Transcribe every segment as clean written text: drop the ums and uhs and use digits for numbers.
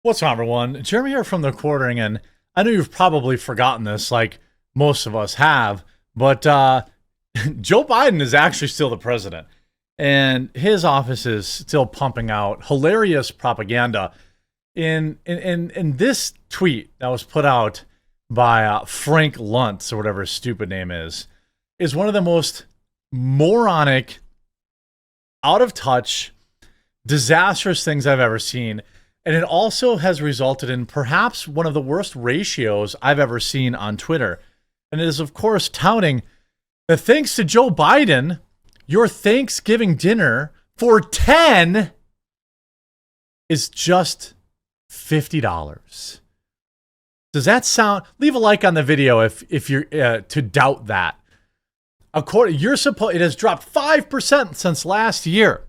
What's up, everyone? Jeremy here from The Quartering, and I know you've probably forgotten this, like most of us have, but Joe Biden is actually still the president, and his office is still pumping out hilarious propaganda. In this tweet that was put out by Frank Luntz, or whatever his stupid name is one of the most moronic, out of touch, disastrous things I've ever seen. And it also has resulted in perhaps one of the worst ratios I've ever seen on Twitter. And it is, of course, touting that thanks to Joe Biden, your Thanksgiving dinner for 10 is just $50. Does that sound? Leave a like on the video if you're to doubt that. It has dropped 5% since last year.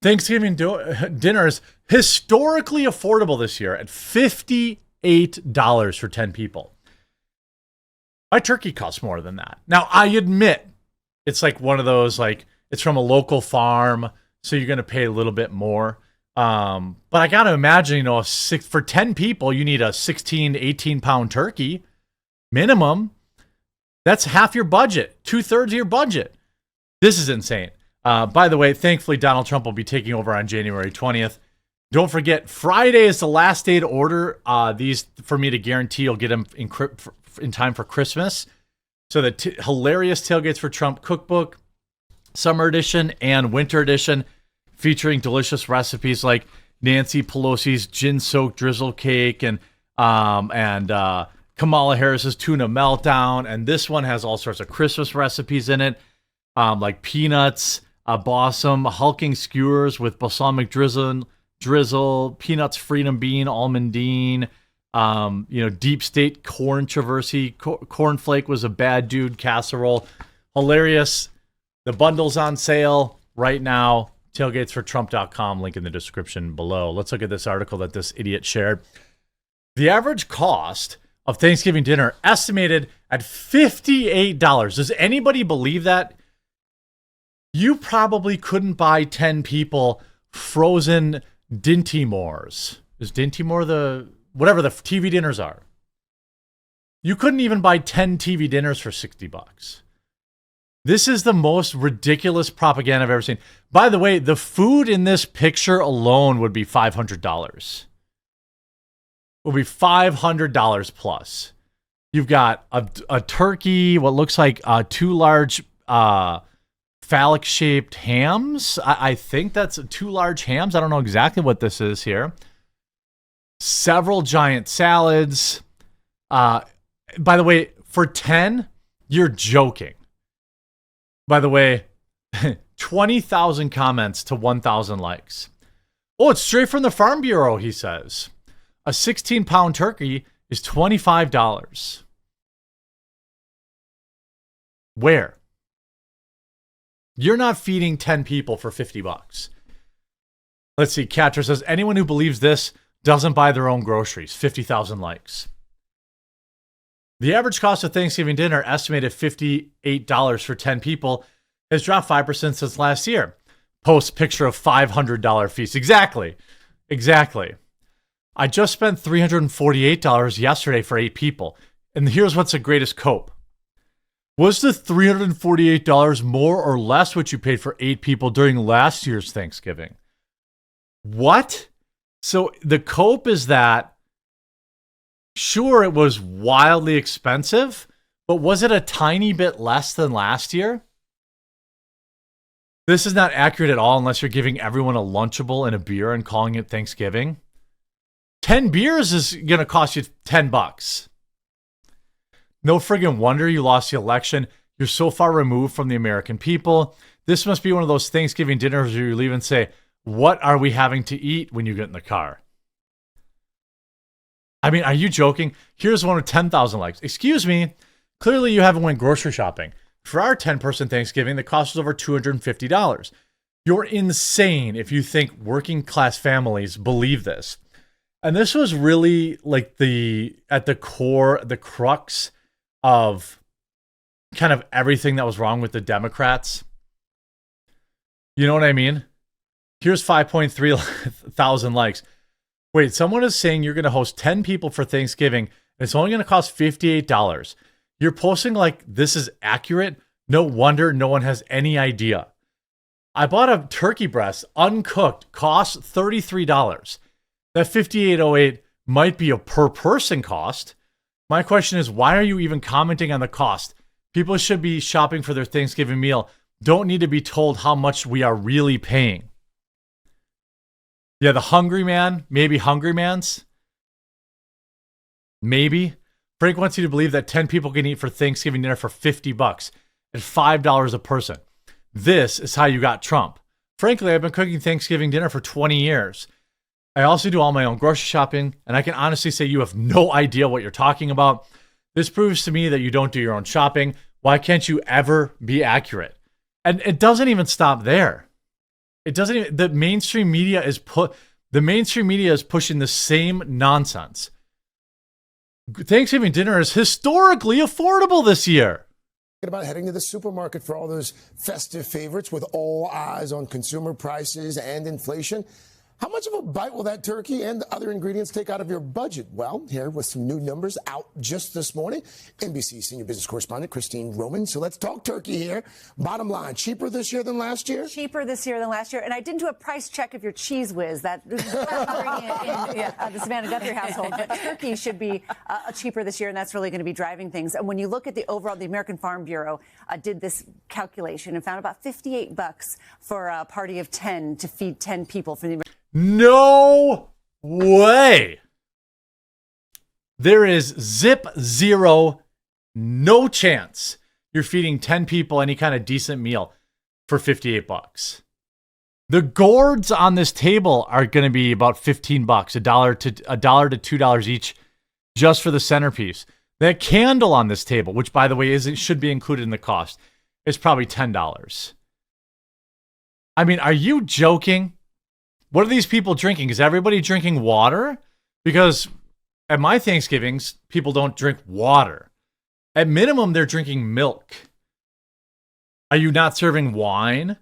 Thanksgiving dinner is historically affordable this year at $58 for 10 people. My turkey costs more than that. Now, I admit it's like one of those, like, it's from a local farm, so you're going to pay a little bit more. But I got to imagine, for 10 people, you need a 16 to 18 pound turkey minimum. That's half your budget, 2/3 of your budget. This is insane. By the way, thankfully, Donald Trump will be taking over on January 20th. Don't forget, Friday is the last day to order these for me to guarantee you'll get them in time for Christmas. So the hilarious Tailgates for Trump cookbook, summer edition and winter edition, featuring delicious recipes like Nancy Pelosi's gin-soaked drizzle cake and Kamala Harris's tuna meltdown. And this one has all sorts of Christmas recipes in it, like peanuts, balsam, hulking skewers with balsamic drizzle, peanuts, freedom bean, almondine, deep state controversy. Cornflake was a bad dude casserole. Hilarious. The bundle's on sale right now. Tailgatesfortrump.com, link in the description below. Let's look at this article that this idiot shared. The average cost of Thanksgiving dinner estimated at $58. Does anybody believe that? You probably couldn't buy 10 people frozen Dinty Moores. Is Dinty Moore whatever the TV dinners are? You couldn't even buy 10 TV dinners for $60. This is the most ridiculous propaganda I've ever seen. By the way, the food in this picture alone would be $500. Would be $500 plus. You've got a turkey, what looks like two large phallic-shaped hams. I think that's two large hams. I don't know exactly what this is here. Several giant salads. By the way, for 10, you're joking. By the way, 20,000 comments to 1,000 likes. Oh, it's straight from the Farm Bureau, he says. A 16-pound turkey is $25. Where? You're not feeding 10 people for $50. Let's see. Catcher says, anyone who believes this doesn't buy their own groceries. 50,000 likes. The average cost of Thanksgiving dinner, estimated $58 for 10 people, has dropped 5% since last year. Post picture of $500 feast. Exactly. I just spent $348 yesterday for 8 people. And here's what's the greatest cope. Was the $348 more or less what you paid for 8 people during last year's Thanksgiving? What? So the cope is that, sure, it was wildly expensive, but was it a tiny bit less than last year? This is not accurate at all unless you're giving everyone a Lunchable and a beer and calling it Thanksgiving. 10 beers is going to cost you $10. No friggin' wonder you lost the election. You're so far removed from the American people. This must be one of those Thanksgiving dinners where you leave and say, what are we having to eat when you get in the car? I mean, are you joking? Here's one with 10,000 likes. Excuse me. Clearly you haven't went grocery shopping. For our 10-person Thanksgiving, the cost was over $250. You're insane if you think working class families believe this. And this was really like at the core, the crux of kind of everything that was wrong with the Democrats. You know what I mean? Here's 5.3 thousand likes. Wait, someone is saying you're going to host 10 people for Thanksgiving, and it's only going to cost $58. You're posting like this is accurate? No wonder no one has any idea. I bought a turkey breast, uncooked, costs $33. That $58.08 might be a per person cost. My question is, why are you even commenting on the cost? People should be shopping for their Thanksgiving meal. Don't need to be told how much we are really paying. Yeah, the Hungry Man, maybe Hungry Man's. Maybe. Frank wants you to believe that 10 people can eat for Thanksgiving dinner for $50 at $5 a person. This is how you got Trump. Frankly, I've been cooking Thanksgiving dinner for 20 years. I also do all my own grocery shopping, and I can honestly say you have no idea what you're talking about. This proves to me that you don't do your own shopping. Why can't you ever be accurate? And it doesn't even stop there. It doesn't even, the mainstream media is pushing the same nonsense. Thanksgiving dinner is historically affordable this year. About heading to the supermarket for all those festive favorites with all eyes on consumer prices and inflation. How much of a bite will that turkey and other ingredients take out of your budget? Well, here with some new numbers out just this morning, NBC senior business correspondent Christine Roman. So let's talk turkey here. Bottom line, cheaper this year than last year? Cheaper this year than last year. And I didn't do a price check of your Cheese Whiz, that the Savannah Guthrie household. But turkey should be cheaper this year, and that's really going to be driving things. And when you look at the overall, the American Farm Bureau did this calculation and found about $58 for a party of 10 to feed 10 people for the No way. There is zero, no chance you're feeding 10 people any kind of decent meal for $58. The gourds on this table are going to be about $15, $1 to $2 each just for the centerpiece. That candle on this table, which by the way should be included in the cost, is probably $10. I mean, are you joking? What are these people drinking? Is everybody drinking water? Because at my Thanksgivings, people don't drink water. At minimum, they're drinking milk. Are you not serving wine?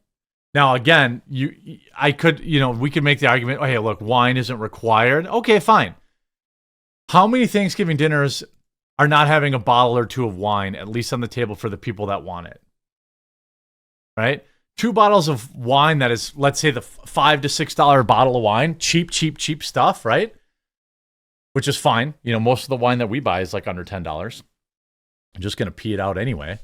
Now, again, we could make the argument, oh, hey, look, wine isn't required. Okay, fine. How many Thanksgiving dinners are not having a bottle or two of wine, at least on the table for the people that want it? Right? 2 bottles of wine that is, let's say, the $5 to $6 bottle of wine. Cheap stuff, right? Which is fine. You know, most of the wine that we buy is like under $10. I'm just going to pee it out anyway.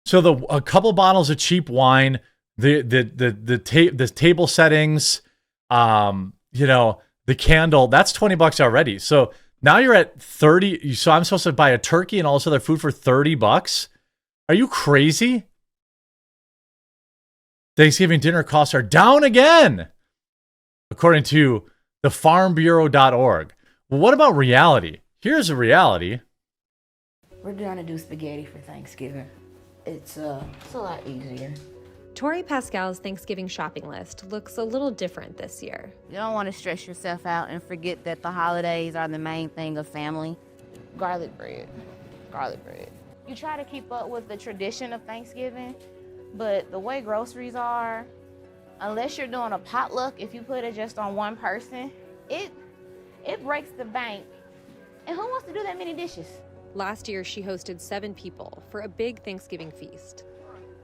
So a couple bottles of cheap wine, the table settings, the candle, that's $20 already. So now you're at 30. So I'm supposed to buy a turkey and all this other food for $30? Are you crazy? Thanksgiving dinner costs are down again, according to thefarmbureau.org. Well, what about reality? Here's a reality. We're going to do spaghetti for Thanksgiving. It's a lot easier. Tori Pascal's Thanksgiving shopping list looks a little different this year. You don't want to stress yourself out and forget that the holidays are the main thing of family. Garlic bread. You try to keep up with the tradition of Thanksgiving, but the way groceries are, unless you're doing a potluck, if you put it just on one person, it breaks the bank. And who wants to do that many dishes? Last year, she hosted 7 people for a big Thanksgiving feast.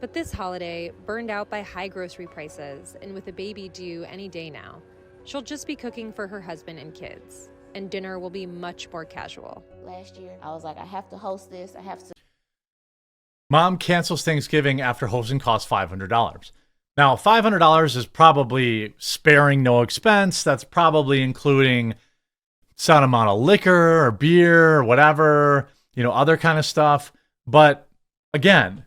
But this holiday, burned out by high grocery prices and with a baby due any day now, she'll just be cooking for her husband and kids, and dinner will be much more casual. Last year, I was like, I have to host this, I have to. Mom cancels Thanksgiving after hosting costs $500. Now, $500 is probably sparing no expense. That's probably including some amount of liquor or beer or whatever, other kind of stuff. But again,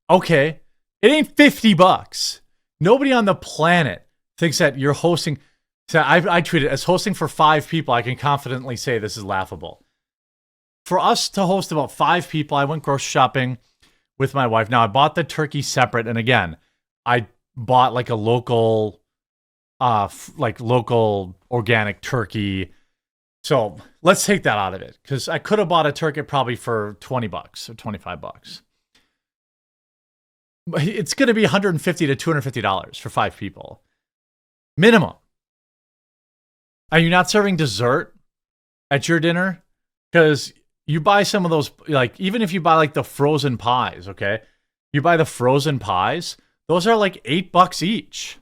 okay, it ain't $50. Nobody on the planet thinks that you're hosting. So I treat it as hosting for 5 people. I can confidently say this is laughable. For us to host about 5 people, I went grocery shopping with my wife. Now, I bought the turkey separate. And again, I bought like a local organic turkey. So let's take that out of it, because I could have bought a turkey probably for $20 or $25. But it's going to be $150 to $250 for 5 people. Minimum. Are you not serving dessert at your dinner? Because you buy some of those, like, even if you buy like the frozen pies, okay? You buy the frozen pies, those are like $8 each.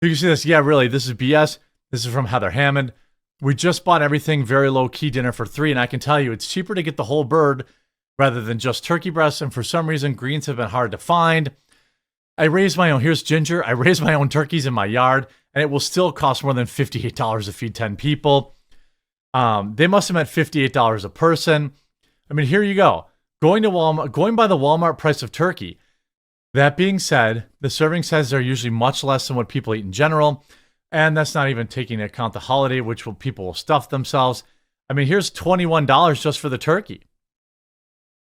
You can see this. Yeah, really, this is BS. This is from Heather Hammond. We just bought everything very low key dinner for $3, and I can tell you it's cheaper to get the whole bird rather than just turkey breasts, and for some reason, greens have been hard to find. I raised my own, here's Ginger, I raised my own turkeys in my yard, and it will still cost more than $58 to feed 10 people. They must have meant $58 a person. I mean, here you go. Going to Walmart, going by the Walmart price of turkey. That being said, the serving sizes are usually much less than what people eat in general, and that's not even taking into account the holiday, which people will stuff themselves. I mean, here's $21 just for the turkey.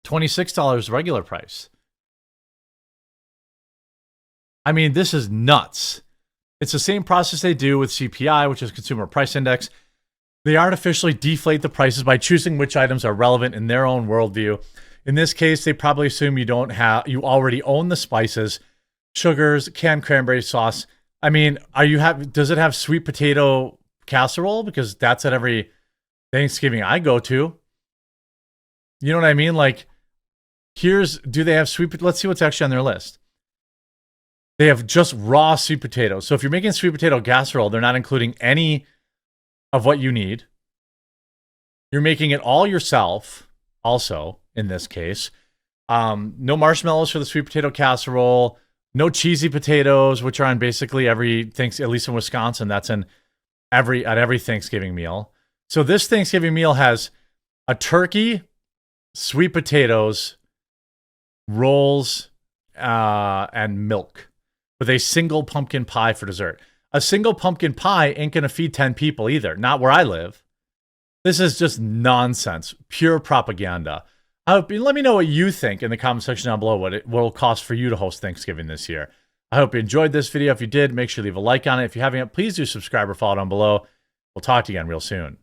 $26 regular price. I mean, this is nuts. It's the same process they do with CPI, which is Consumer Price Index. They artificially deflate the prices by choosing which items are relevant in their own worldview. In this case, they probably assume you already own the spices, sugars, canned cranberry sauce. I mean, does it have sweet potato casserole? Because that's at every Thanksgiving I go to. You know what I mean? Like, do they have let's see what's actually on their list. They have just raw sweet potatoes. So if you're making sweet potato casserole, they're not including any of what you need. You're making it all yourself, also, in this case. No marshmallows for the sweet potato casserole. No cheesy potatoes, which are on basically every at least in Wisconsin, that's at every Thanksgiving meal. So this Thanksgiving meal has a turkey, sweet potatoes, rolls, and milk, with a single pumpkin pie for dessert. A single pumpkin pie ain't gonna feed 10 people either. Not where I live. This is just nonsense, pure propaganda. Let me know what you think in the comment section down below, what it will cost for you to host Thanksgiving this year. I hope you enjoyed this video. If you did, make sure you leave a like on it. If you haven't yet, please do subscribe or follow down below. We'll talk to you again real soon.